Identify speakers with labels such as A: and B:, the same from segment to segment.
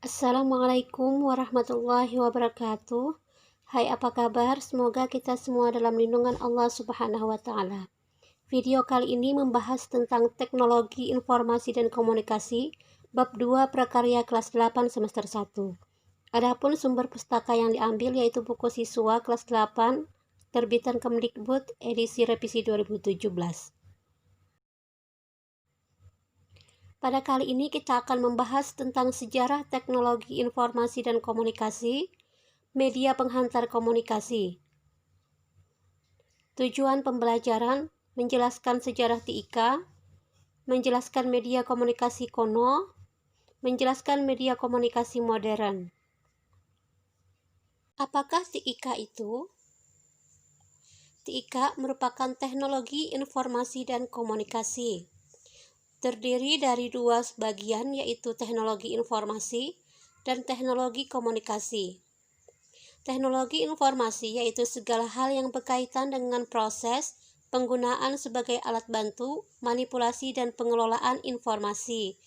A: Assalamualaikum warahmatullahi wabarakatuh. Hai, apa kabar? Semoga kita semua dalam lindungan Allah Subhanahu wa Ta'ala. Video kali ini membahas tentang teknologi informasi dan komunikasi, bab 2 prakarya kelas 8 semester 1. Adapun sumber pustaka yang diambil yaitu buku siswa kelas 8, terbitan Kemdikbud edisi revisi 2017. Pada kali ini kita akan membahas tentang sejarah teknologi informasi dan komunikasi, media penghantar komunikasi. Tujuan pembelajaran menjelaskan sejarah TIK, menjelaskan media komunikasi kuno, menjelaskan media komunikasi modern. Apakah TIK itu? TIK merupakan teknologi informasi dan komunikasi. Terdiri dari dua bagian, yaitu teknologi informasi dan teknologi komunikasi. Teknologi informasi yaitu segala hal yang berkaitan dengan proses, penggunaan sebagai alat bantu, manipulasi dan pengelolaan informasi.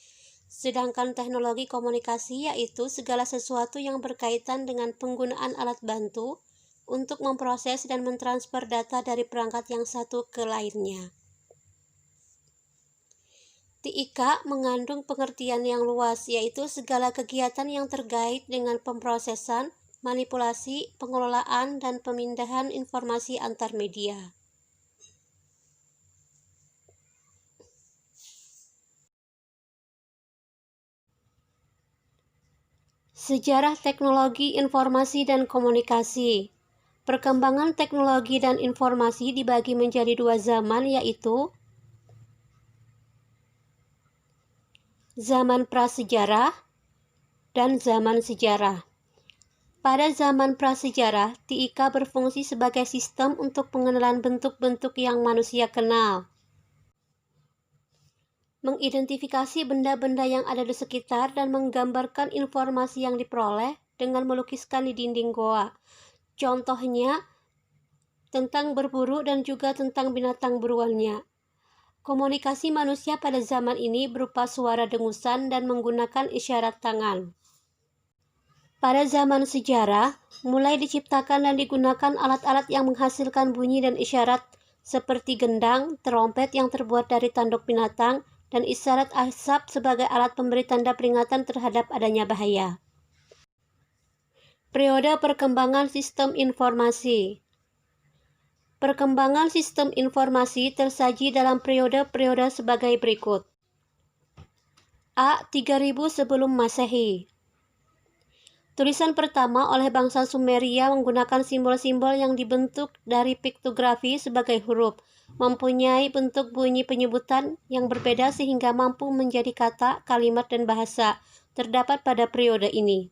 A: Sedangkan teknologi komunikasi yaitu segala sesuatu yang berkaitan dengan penggunaan alat bantu untuk memproses dan mentransfer data dari perangkat yang satu ke lainnya. TIK mengandung pengertian yang luas, yaitu segala kegiatan yang terkait dengan pemrosesan, manipulasi, pengelolaan, dan pemindahan informasi antar media. Sejarah teknologi informasi dan komunikasi. Perkembangan teknologi dan informasi dibagi menjadi dua zaman, yaitu zaman prasejarah dan zaman sejarah. Pada zaman prasejarah, TIK berfungsi sebagai sistem untuk pengenalan bentuk-bentuk yang manusia kenal, mengidentifikasi benda-benda yang ada di sekitar, dan menggambarkan informasi yang diperoleh dengan melukiskan di dinding goa. Contohnya, tentang berburu dan juga tentang binatang buruannya. Komunikasi manusia pada zaman ini berupa suara dengusan dan menggunakan isyarat tangan. Pada zaman sejarah, mulai diciptakan dan digunakan alat-alat yang menghasilkan bunyi dan isyarat seperti gendang, terompet yang terbuat dari tanduk binatang, dan isyarat asap sebagai alat pemberi tanda peringatan terhadap adanya bahaya. Periode perkembangan sistem informasi. Perkembangan sistem informasi tersaji dalam periode-periode sebagai berikut. A. 3000 sebelum Masehi. Tulisan pertama oleh bangsa Sumeria menggunakan simbol-simbol yang dibentuk dari piktografi sebagai huruf, mempunyai bentuk bunyi penyebutan yang berbeda sehingga mampu menjadi kata, kalimat, dan bahasa, terdapat pada periode ini.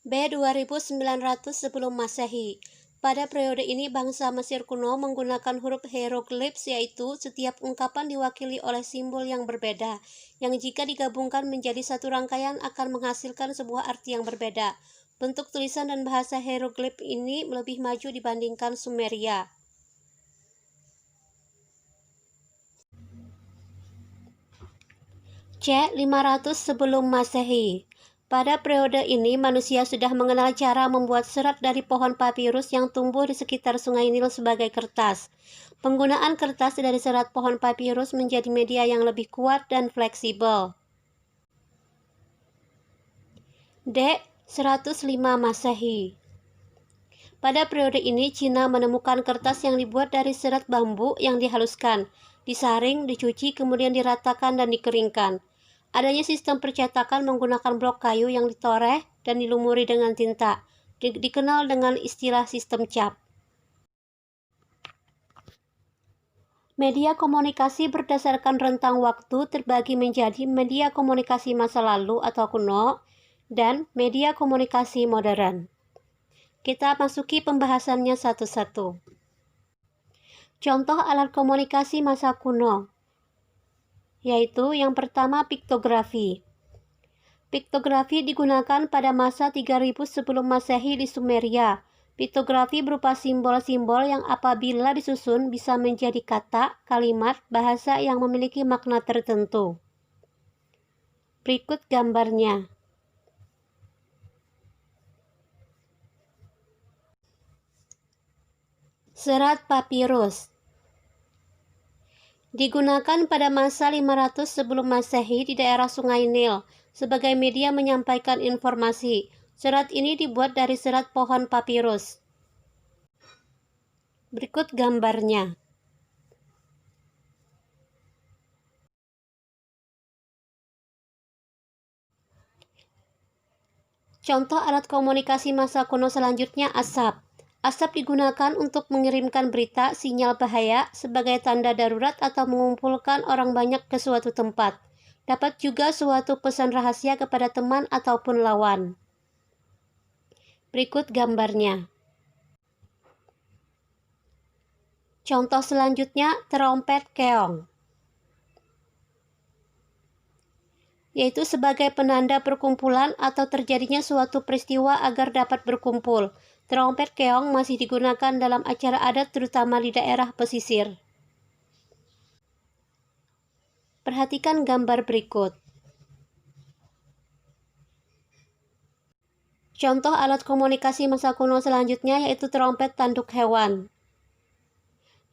A: B. 2900 sebelum Masehi. Pada periode ini bangsa Mesir kuno menggunakan huruf hieroglifs, yaitu setiap ungkapan diwakili oleh simbol yang berbeda, yang jika digabungkan menjadi satu rangkaian akan menghasilkan sebuah arti yang berbeda. Bentuk tulisan dan bahasa hieroglif ini lebih maju dibandingkan Sumeria. C. 500 sebelum Masehi. Pada periode ini, manusia sudah mengenal cara membuat serat dari pohon papirus yang tumbuh di sekitar sungai Nil sebagai kertas. Penggunaan kertas dari serat pohon papirus menjadi media yang lebih kuat dan fleksibel. D. 105 Masehi. Pada periode ini, Cina menemukan kertas yang dibuat dari serat bambu yang dihaluskan, disaring, dicuci, kemudian diratakan dan dikeringkan. Adanya sistem percetakan menggunakan blok kayu yang ditoreh dan dilumuri dengan tinta, dikenal dengan istilah sistem cap. Media komunikasi berdasarkan rentang waktu terbagi menjadi media komunikasi masa lalu atau kuno dan media komunikasi modern. Kita masuki pembahasannya satu-satu. Contoh alat komunikasi masa kuno, yaitu yang pertama piktografi. Piktografi digunakan pada masa 3000 sebelum Masehi di Sumeria. Piktografi berupa simbol-simbol yang apabila disusun bisa menjadi kata, kalimat, bahasa yang memiliki makna tertentu. Berikut gambarnya. Serat papirus digunakan pada masa 500 sebelum Masehi di daerah Sungai Nil sebagai media menyampaikan informasi. Serat ini dibuat dari serat pohon papirus. Berikut gambarnya. Contoh alat komunikasi masa kuno selanjutnya asap. Asap digunakan untuk mengirimkan berita, sinyal bahaya, sebagai tanda darurat atau mengumpulkan orang banyak ke suatu tempat. Dapat juga suatu pesan rahasia kepada teman ataupun lawan. Berikut gambarnya. Contoh selanjutnya, terompet keong, yaitu sebagai penanda perkumpulan atau terjadinya suatu peristiwa agar dapat berkumpul. Terompet keong masih digunakan dalam acara adat terutama di daerah pesisir. Perhatikan gambar berikut. Contoh alat komunikasi masa kuno selanjutnya yaitu terompet tanduk hewan.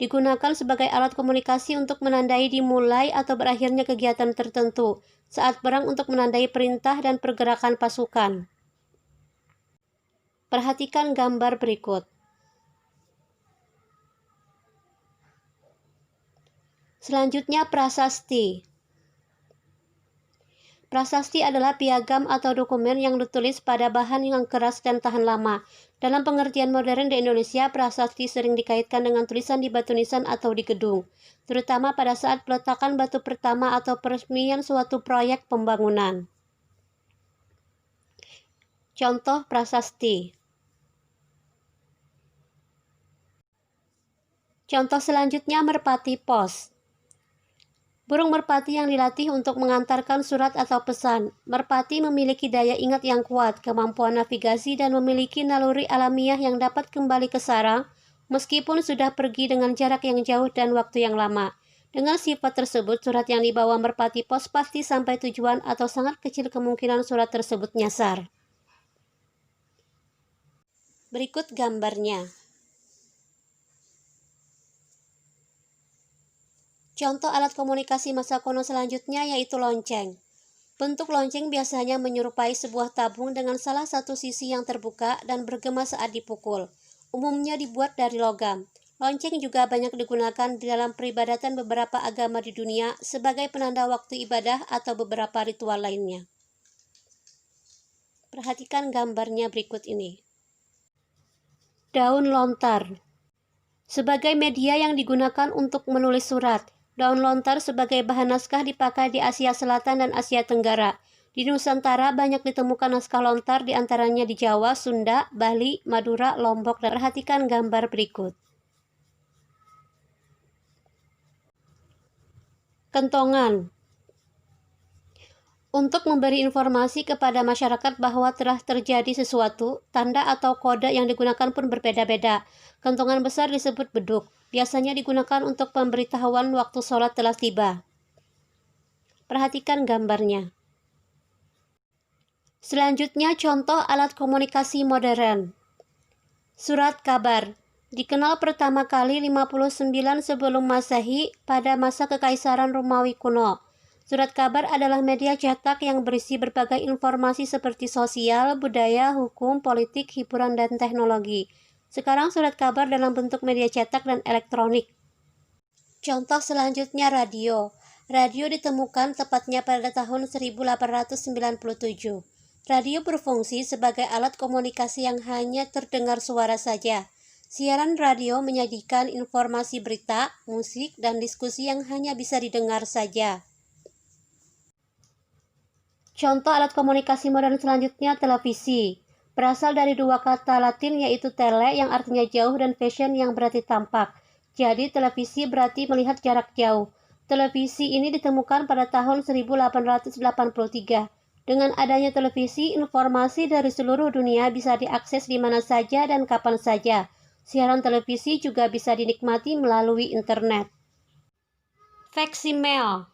A: Digunakan sebagai alat komunikasi untuk menandai dimulai atau berakhirnya kegiatan tertentu, saat perang untuk menandai perintah dan pergerakan pasukan. Perhatikan gambar berikut. Selanjutnya prasasti. Prasasti adalah piagam atau dokumen yang ditulis pada bahan yang keras dan tahan lama. Dalam pengertian modern di Indonesia, prasasti sering dikaitkan dengan tulisan di batu nisan atau di gedung, terutama pada saat peletakan batu pertama atau peresmian suatu proyek pembangunan. Contoh prasasti. Contoh selanjutnya merpati pos. Burung merpati yang dilatih untuk mengantarkan surat atau pesan. Merpati memiliki daya ingat yang kuat, kemampuan navigasi, dan memiliki naluri alamiah yang dapat kembali ke sarang meskipun sudah pergi dengan jarak yang jauh dan waktu yang lama. Dengan sifat tersebut, surat yang dibawa merpati pos pasti sampai tujuan atau sangat kecil kemungkinan surat tersebut nyasar. Berikut gambarnya. Contoh alat komunikasi masa kuno selanjutnya yaitu lonceng. Bentuk lonceng biasanya menyerupai sebuah tabung dengan salah satu sisi yang terbuka dan bergema saat dipukul. Umumnya dibuat dari logam. Lonceng juga banyak digunakan di dalam peribadatan beberapa agama di dunia sebagai penanda waktu ibadah atau beberapa ritual lainnya. Perhatikan gambarnya berikut ini. Daun lontar. Sebagai media yang digunakan untuk menulis surat, daun lontar sebagai bahan naskah dipakai di Asia Selatan dan Asia Tenggara. Di Nusantara banyak ditemukan naskah lontar diantaranya di Jawa, Sunda, Bali, Madura, Lombok, dan perhatikan gambar berikut. Kentongan. Untuk memberi informasi kepada masyarakat bahwa telah terjadi sesuatu, tanda atau kode yang digunakan pun berbeda-beda. Kentongan besar disebut beduk, biasanya digunakan untuk pemberitahuan waktu sholat telah tiba. Perhatikan gambarnya. Selanjutnya contoh alat komunikasi modern. Surat kabar. Dikenal pertama kali 59 sebelum Masehi pada masa Kekaisaran Romawi kuno. Surat kabar adalah media cetak yang berisi berbagai informasi seperti sosial, budaya, hukum, politik, hiburan, dan teknologi. Sekarang surat kabar dalam bentuk media cetak dan elektronik. Contoh selanjutnya radio. Radio ditemukan tepatnya pada tahun 1897. Radio berfungsi sebagai alat komunikasi yang hanya terdengar suara saja. Siaran radio menyajikan informasi berita, musik, dan diskusi yang hanya bisa didengar saja. Contoh alat komunikasi modern selanjutnya televisi. Berasal dari dua kata Latin yaitu tele yang artinya jauh dan vision yang berarti tampak. Jadi televisi berarti melihat jarak jauh. Televisi ini ditemukan pada tahun 1883. Dengan adanya televisi, informasi dari seluruh dunia bisa diakses di mana saja dan kapan saja. Siaran televisi juga bisa dinikmati melalui internet. Faksimil.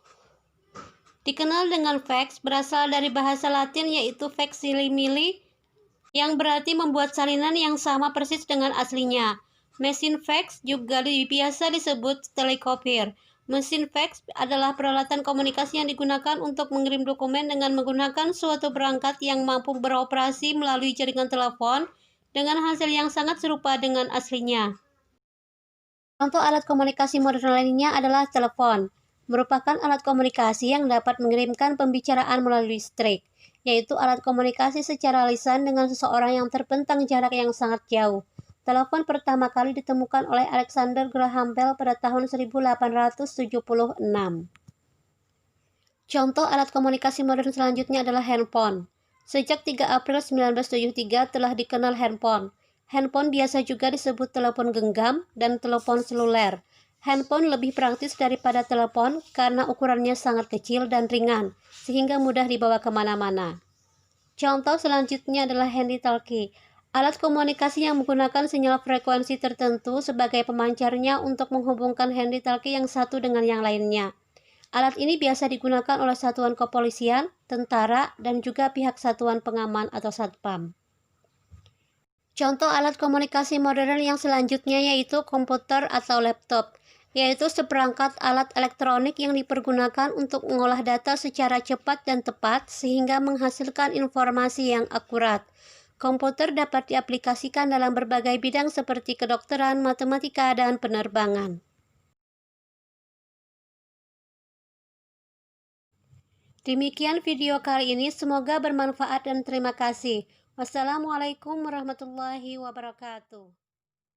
A: Dikenal dengan fax, berasal dari bahasa Latin yaitu facsimile, yang berarti membuat salinan yang sama persis dengan aslinya. Mesin fax juga biasa disebut telekopier. Mesin fax adalah peralatan komunikasi yang digunakan untuk mengirim dokumen dengan menggunakan suatu perangkat yang mampu beroperasi melalui jaringan telepon dengan hasil yang sangat serupa dengan aslinya. Contoh alat komunikasi modern lainnya adalah telepon, merupakan alat komunikasi yang dapat mengirimkan pembicaraan melalui listrik, yaitu alat komunikasi secara lisan dengan seseorang yang terbentang jarak yang sangat jauh. Telepon pertama kali ditemukan oleh Alexander Graham Bell pada tahun 1876. Contoh alat komunikasi modern selanjutnya adalah handphone. Sejak 3 April 1973 telah dikenal handphone. Handphone biasa juga disebut telepon genggam dan telepon seluler. Handphone lebih praktis daripada telepon karena ukurannya sangat kecil dan ringan, sehingga mudah dibawa kemana-mana. Contoh selanjutnya adalah handy-talkie, alat komunikasi yang menggunakan sinyal frekuensi tertentu sebagai pemancarnya untuk menghubungkan handy-talkie yang satu dengan yang lainnya. Alat ini biasa digunakan oleh satuan kepolisian, tentara, dan juga pihak satuan pengaman atau satpam. Contoh alat komunikasi modern yang selanjutnya yaitu komputer atau laptop, yaitu seperangkat alat elektronik yang dipergunakan untuk mengolah data secara cepat dan tepat sehingga menghasilkan informasi yang akurat. Komputer dapat diaplikasikan dalam berbagai bidang seperti kedokteran, matematika, dan penerbangan. Demikian video kali ini, semoga bermanfaat dan terima kasih. Wassalamualaikum warahmatullahi wabarakatuh.